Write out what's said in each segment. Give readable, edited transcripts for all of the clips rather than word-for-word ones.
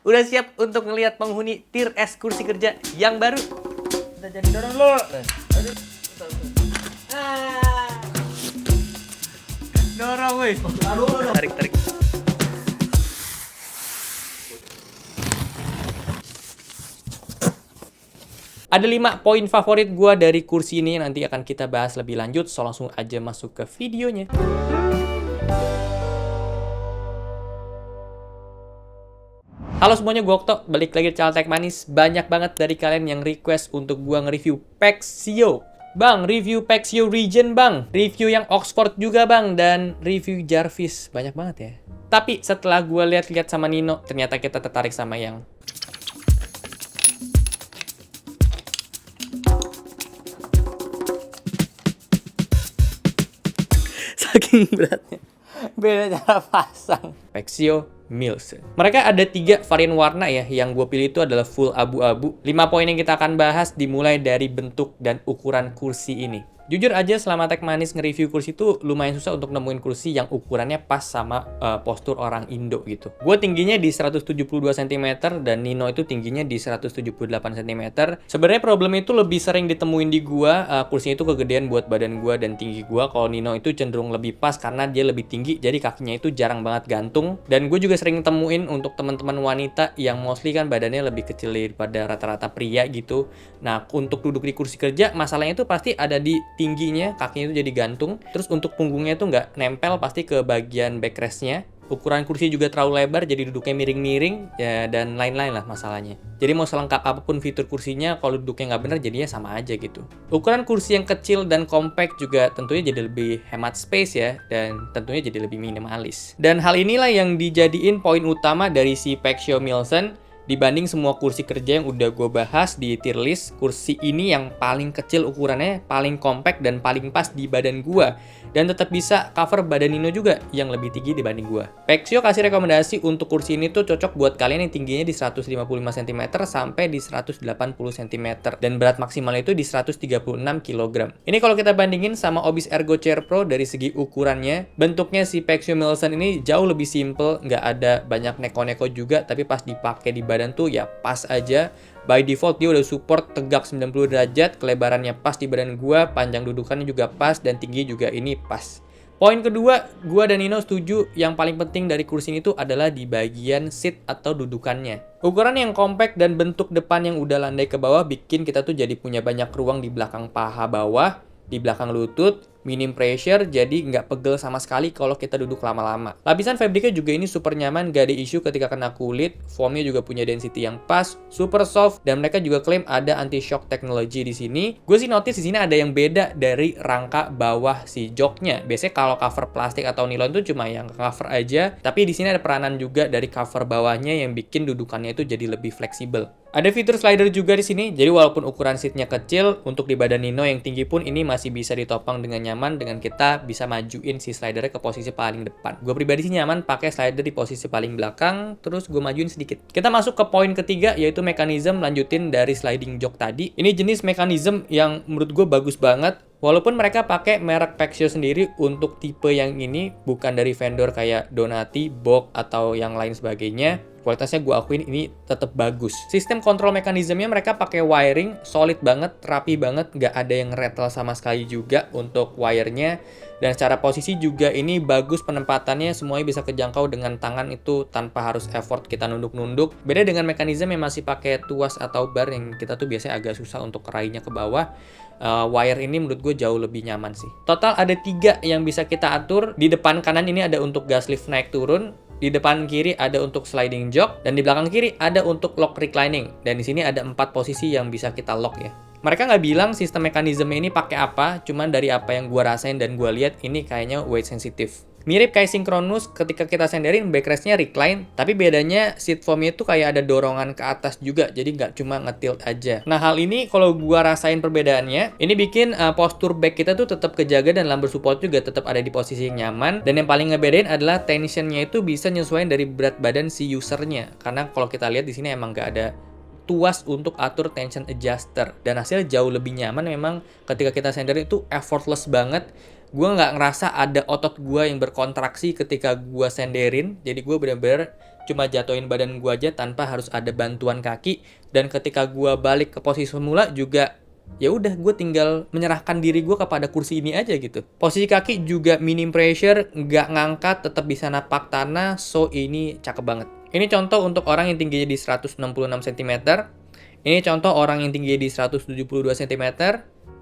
Udah siap untuk ngelihat penghuni Tier S kursi kerja yang baru? Kita jadi dorong dulu. Aduh. Dorong woi. Aduh. Tarik. Ada 5 poin favorit gua dari kursi ini, nanti akan kita bahas lebih lanjut. So langsung aja masuk ke videonya. Halo semuanya, gua Okto, balik lagi di channel Tech Manis. Banyak banget dari kalian yang request untuk gua nge-review Pexio. Bang, review Pexio Regen bang, review yang Oxford juga bang, dan review Jarvis. Banyak banget ya. Tapi setelah gua lihat-lihat sama Nino, ternyata kita tertarik sama yang saking beratnya, beda cara pasang. Pexio Mills. Mereka ada 3 varian warna ya. Yang gue pilih itu adalah full abu-abu. 5 poin yang kita akan bahas dimulai dari bentuk dan ukuran kursi ini. Jujur aja selama Tech Manis nge-review kursi itu lumayan susah untuk nemuin kursi yang ukurannya pas sama postur orang Indo gitu. Gue tingginya di 172 cm dan Nino itu tingginya di 178 cm. Sebenarnya problem itu lebih sering ditemuin di gua, kursinya itu kegedean buat badan gua dan tinggi gua. Kalau Nino itu cenderung lebih pas karena dia lebih tinggi, jadi kakinya itu jarang banget gantung. Dan gue juga sering temuin untuk teman-teman wanita yang mostly kan badannya lebih kecil daripada rata-rata pria gitu. Nah, untuk duduk di kursi kerja, masalahnya itu pasti ada di tingginya, kakinya itu jadi gantung. Terus untuk punggungnya itu nggak nempel pasti ke bagian backrestnya. Ukuran kursi juga terlalu lebar, jadi duduknya miring-miring, ya, dan lain-lain lah masalahnya. Jadi mau selengkap apapun fitur kursinya, kalau duduknya nggak bener jadinya sama aja gitu. Ukuran kursi yang kecil dan compact juga tentunya jadi lebih hemat space ya, dan tentunya jadi lebih minimalis. Dan hal inilah yang dijadiin poin utama dari si Pexio Milson. Dibanding semua kursi kerja yang udah gue bahas di tier list, kursi ini yang paling kecil ukurannya, paling compact dan paling pas di badan gue. Dan tetap bisa cover badan Nino juga yang lebih tinggi dibanding gue. Pexio kasih rekomendasi untuk kursi ini tuh cocok buat kalian yang tingginya di 155 cm sampai di 180 cm. Dan berat maksimalnya itu di 136 kg. Ini kalau kita bandingin sama Obis Ergo Chair Pro dari segi ukurannya, bentuknya si Pexio Milson ini jauh lebih simple, nggak ada banyak neko-neko juga, tapi pas dipakai di badan tuh ya pas aja. By default dia udah support tegak 90 derajat, kelebarannya pas di badan gua, panjang dudukannya juga pas, dan tinggi juga ini pas. Poin kedua, gua dan Nino setuju yang paling penting dari kursi ini tuh adalah di bagian seat atau dudukannya. Ukuran yang compact dan bentuk depan yang udah landai ke bawah bikin kita tuh jadi punya banyak ruang di belakang paha bawah, di belakang lutut, minim pressure, jadi nggak pegel sama sekali kalau kita duduk lama-lama. Lapisan fabriknya juga ini super nyaman, gak ada isu ketika kena kulit, foamnya juga punya density yang pas, super soft, dan mereka juga klaim ada anti-shock technology di sini. Gue sih notice di sini ada yang beda dari rangka bawah si joknya. Biasanya kalau cover plastik atau nilon itu cuma yang cover aja, tapi di sini ada peranan juga dari cover bawahnya yang bikin dudukannya itu jadi lebih fleksibel. Ada fitur slider juga di sini, jadi walaupun ukuran seatnya kecil, untuk di badan Nino yang tinggi pun ini masih bisa ditopang dengan nyaman dengan kita bisa majuin si slidernya ke posisi paling depan. Gue pribadi sih nyaman pakai slider di posisi paling belakang, terus gue majuin sedikit. Kita masuk ke poin ketiga, yaitu mekanisme lanjutin dari sliding jok tadi. Ini jenis mekanisme yang menurut gue bagus banget. Walaupun mereka pakai merek Pexio sendiri untuk tipe yang ini, bukan dari vendor kayak Donati, Bosch, atau yang lain sebagainya, kualitasnya gue akuin ini tetap bagus. Sistem kontrol mekanismenya mereka pakai wiring, solid banget, rapi banget, nggak ada yang rattle sama sekali juga untuk wirenya. Dan secara posisi juga ini bagus penempatannya, semuanya bisa kejangkau dengan tangan itu tanpa harus effort kita nunduk-nunduk. Beda dengan mekanisme yang masih pakai tuas atau bar yang kita tuh biasanya agak susah untuk kerainya ke bawah. Wire ini menurut gue jauh lebih nyaman sih. Total ada 3 yang bisa kita atur. Di depan kanan ini ada untuk gas lift naik turun. Di depan kiri ada untuk sliding jok, dan di belakang kiri ada untuk lock reclining. Dan di sini ada 4 posisi yang bisa kita lock ya. Mereka nggak bilang sistem mekanisme ini pakai apa, cuman dari apa yang gua rasain dan gua lihat ini kayaknya weight sensitive. Mirip kayak Synchronus ketika kita senderin backrestnya recline, tapi bedanya seat foamnya itu kayak ada dorongan ke atas juga, jadi nggak cuma ngetilt aja. Nah hal ini kalau gua rasain perbedaannya, ini bikin postur back kita tuh tetap kejaga dan lumbar support juga tetap ada di posisi yang nyaman. Dan yang paling ngebedain adalah tensionnya itu bisa nyesuaiin dari berat badan si usernya, karena kalau kita lihat di sini emang nggak ada tuas untuk atur tension adjuster, dan hasilnya jauh lebih nyaman. Memang ketika kita senderin itu effortless banget. Gue nggak ngerasa ada otot gue yang berkontraksi ketika gue senderin, jadi gue bener-bener cuma jatuhin badan gue aja tanpa harus ada bantuan kaki. Dan ketika gue balik ke posisi semula juga ya udah gue tinggal menyerahkan diri gue kepada kursi ini aja gitu. Posisi kaki juga minim pressure, nggak ngangkat, tetap bisa napak tanah, so ini cakep banget. Ini contoh untuk orang yang tingginya di 166 cm. Ini contoh orang yang tingginya di 172 cm.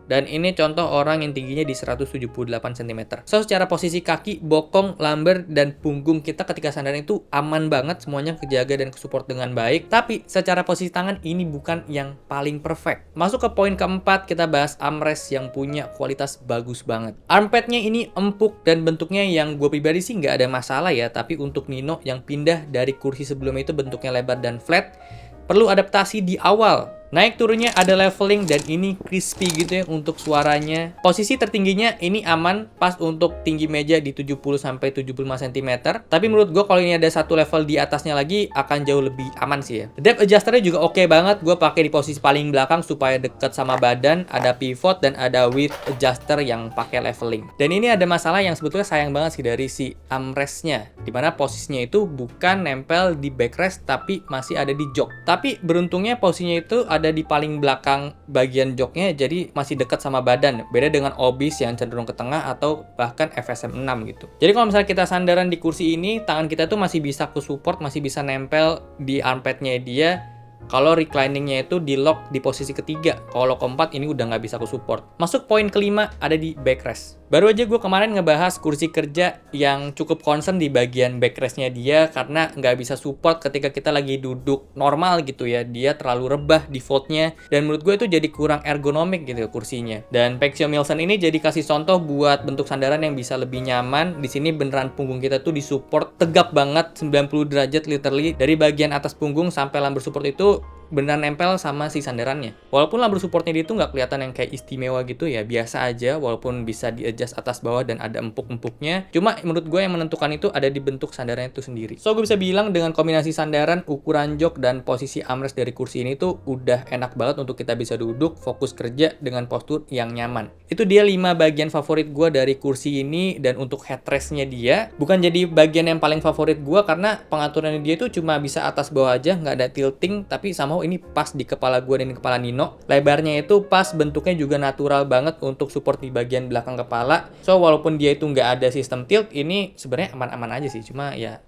Dan ini contoh orang yang tingginya di 178 cm. So, secara posisi kaki, bokong, lumbar, dan punggung kita ketika sandaran itu aman banget. Semuanya kejaga dan kesupport dengan baik. Tapi, secara posisi tangan, ini bukan yang paling perfect. Masuk ke poin keempat, kita bahas armrest yang punya kualitas bagus banget. Armpadnya ini empuk dan bentuknya yang gue pribadi sih nggak ada masalah ya. Tapi untuk Nino yang pindah dari kursi sebelumnya itu bentuknya lebar dan flat, perlu adaptasi di awal. Naik turunnya ada leveling dan ini crispy gitu ya untuk suaranya. Posisi tertingginya ini aman pas untuk tinggi meja di 70-75 cm. Tapi menurut gue kalau ini ada satu level di atasnya lagi akan jauh lebih aman sih ya. Depth adjusternya juga oke banget. Gue pakai di posisi paling belakang supaya deket sama badan. Ada pivot dan ada width adjuster yang pakai leveling. Dan ini ada masalah yang sebetulnya sayang banget sih dari si armrestnya. Dimana posisinya itu bukan nempel di backrest tapi masih ada di jok. Tapi beruntungnya posisinya itu ada di paling belakang bagian joknya, jadi masih dekat sama badan. Beda dengan obis yang cenderung ke tengah atau bahkan FSM 6 gitu. Jadi kalau misalnya kita sandaran di kursi ini, tangan kita tuh masih bisa ke support, masih bisa nempel di armpadnya dia. Kalau recliningnya itu di lock di posisi ketiga. Kalau keempat ini udah nggak bisa ke support. Masuk poin kelima ada di backrest. Baru aja gue kemarin ngebahas kursi kerja yang cukup concern di bagian backrestnya dia karena nggak bisa support ketika kita lagi duduk normal gitu ya. Dia terlalu rebah defaultnya dan menurut gue itu jadi kurang ergonomik gitu kursinya. Dan Pexio Milson ini jadi kasih contoh buat bentuk sandaran yang bisa lebih nyaman. Di sini beneran punggung kita tuh disupport tegap banget 90 derajat literally dari bagian atas punggung sampai lumbar support itu beneran nempel sama si sandarannya. Walaupun lumbar supportnya dia tuh nggak kelihatan yang kayak istimewa gitu ya, biasa aja walaupun bisa di-adjust atas bawah dan ada empuk-empuknya. Cuma menurut gue yang menentukan itu ada di bentuk sandarannya itu sendiri. So, gue bisa bilang dengan kombinasi sandaran, ukuran jok, dan posisi armrest dari kursi ini tuh udah enak banget untuk kita bisa duduk, fokus kerja dengan postur yang nyaman. Itu dia 5 bagian favorit gue dari kursi ini, dan untuk headrestnya dia bukan jadi bagian yang paling favorit gue karena pengaturannya dia tuh cuma bisa atas bawah aja, nggak ada tilting, tapi sama ini pas di kepala gue dan di kepala Nino. Lebarnya itu pas, bentuknya juga natural banget untuk support di bagian belakang kepala. So, walaupun dia itu nggak ada sistem tilt, ini sebenarnya aman-aman aja sih. Cuma ya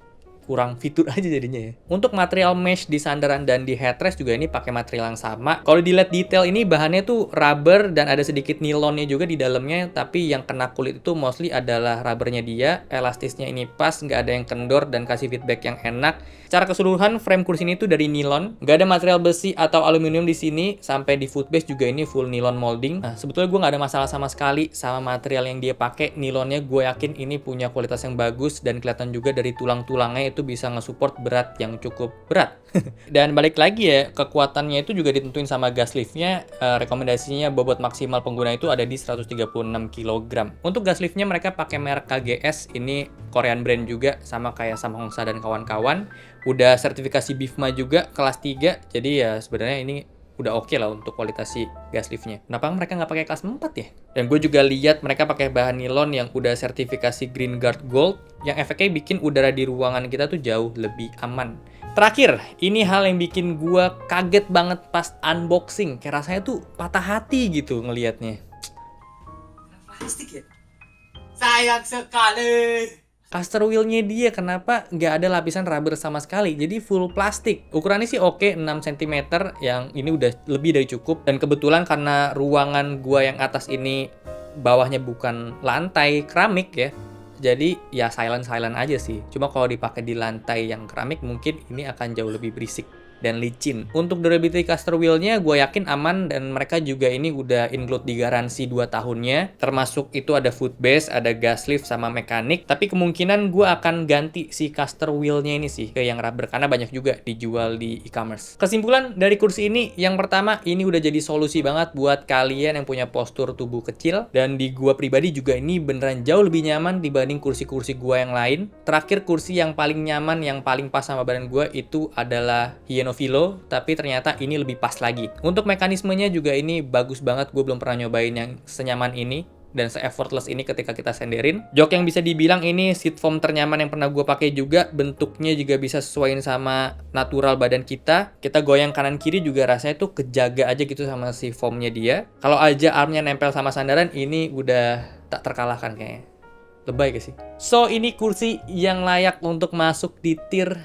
kurang fitur aja jadinya ya. Untuk material mesh di sandaran dan di headrest juga ini pakai material yang sama. Kalau dilihat detail ini bahannya tuh rubber dan ada sedikit nilonnya juga di dalamnya, tapi yang kena kulit itu mostly adalah rubbernya dia. Elastisnya ini pas, nggak ada yang kendor dan kasih feedback yang enak. Secara keseluruhan frame kursi ini tuh dari nilon, nggak ada material besi atau aluminium di sini. Sampai di footbase juga ini full nilon molding. Nah, sebetulnya gue nggak ada masalah sama sekali sama material yang dia pakai. Nilonnya gue yakin ini punya kualitas yang bagus dan kelihatan juga dari tulang-tulangnya itu bisa nge-support berat yang cukup berat. Dan balik lagi ya, kekuatannya itu juga ditentuin sama gas liftnya. Rekomendasinya bobot maksimal pengguna itu ada di 136 kg. Untuk gas liftnya mereka pakai merek KGS, ini Korean brand juga, sama kayak Samhongsa dan kawan-kawan. Udah sertifikasi BIFMA juga kelas 3, jadi ya sebenarnya ini udah oke lah untuk kualitas si gas liftnya. Kenapa mereka nggak pakai kelas 4 ya? Dan gue juga lihat mereka pakai bahan nilon yang udah sertifikasi Green Guard Gold, yang efeknya bikin udara di ruangan kita tuh jauh lebih aman. Terakhir, ini hal yang bikin gue kaget banget pas unboxing. Kayak rasanya tuh patah hati gitu ngelihatnya. Plastik ya? Sayang sekali. Caster wheel-nya dia kenapa nggak ada lapisan rubber sama sekali, jadi full plastik. Ukurannya sih oke, 6 cm, yang ini udah lebih dari cukup. Dan kebetulan karena ruangan gua yang atas ini bawahnya bukan lantai keramik ya, jadi ya silent aja sih. Cuma kalau dipakai di lantai yang keramik mungkin ini akan jauh lebih berisik dan licin. Untuk durability caster wheel-nya gue yakin aman, dan mereka juga ini udah include di garansi 2 tahunnya. Termasuk itu ada foot base, ada gas lift sama mekanik. Tapi kemungkinan gue akan ganti si caster wheel-nya ini sih ke yang rubber karena banyak juga dijual di e-commerce. Kesimpulan dari kursi ini, yang pertama ini udah jadi solusi banget buat kalian yang punya postur tubuh kecil, dan di gue pribadi juga ini beneran jauh lebih nyaman dibanding kursi-kursi gue yang lain. Terakhir, kursi yang paling nyaman, yang paling pas sama badan gue itu adalah Novilo, tapi ternyata ini lebih pas lagi. Untuk mekanismenya juga ini bagus banget, gue belum pernah nyobain yang senyaman ini. dan se-effortless ini ketika kita senderin. Jok yang bisa dibilang ini seat foam ternyaman yang pernah gue pakai juga. Bentuknya juga bisa sesuaiin sama natural badan kita. Kita goyang kanan kiri juga rasanya tuh kejaga aja gitu sama si foamnya dia. Kalau aja armnya nempel sama sandaran, ini udah tak terkalahkan kayaknya. Lebay gak sih? So, ini kursi yang layak untuk masuk di tier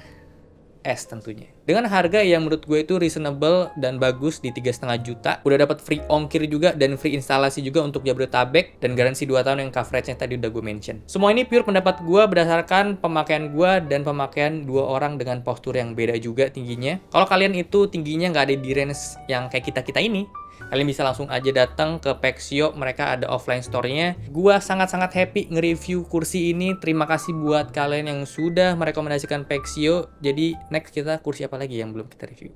S tentunya. Dengan harga yang menurut gue itu reasonable dan bagus di 3,5 juta. Udah dapat free ongkir juga dan free instalasi juga untuk Jabodetabek dan garansi 2 tahun yang coverage-nya tadi udah gue mention. Semua ini pure pendapat gue berdasarkan pemakaian gue dan pemakaian dua orang dengan postur yang beda juga tingginya. Kalau kalian itu tingginya nggak ada di range yang kayak kita-kita ini, kalian bisa langsung aja datang ke Pexio, mereka ada offline store-nya. Gua sangat-sangat happy nge-review kursi ini. Terima kasih buat kalian yang sudah merekomendasikan Pexio. Jadi next kita kursi apa lagi yang belum kita review.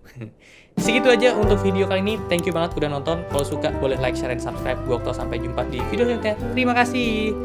Segitu aja untuk video kali ini. Thank you banget udah nonton. Kalau suka boleh like, share, dan subscribe. Gua Okto, sampai jumpa di video selanjutnya. Terima kasih.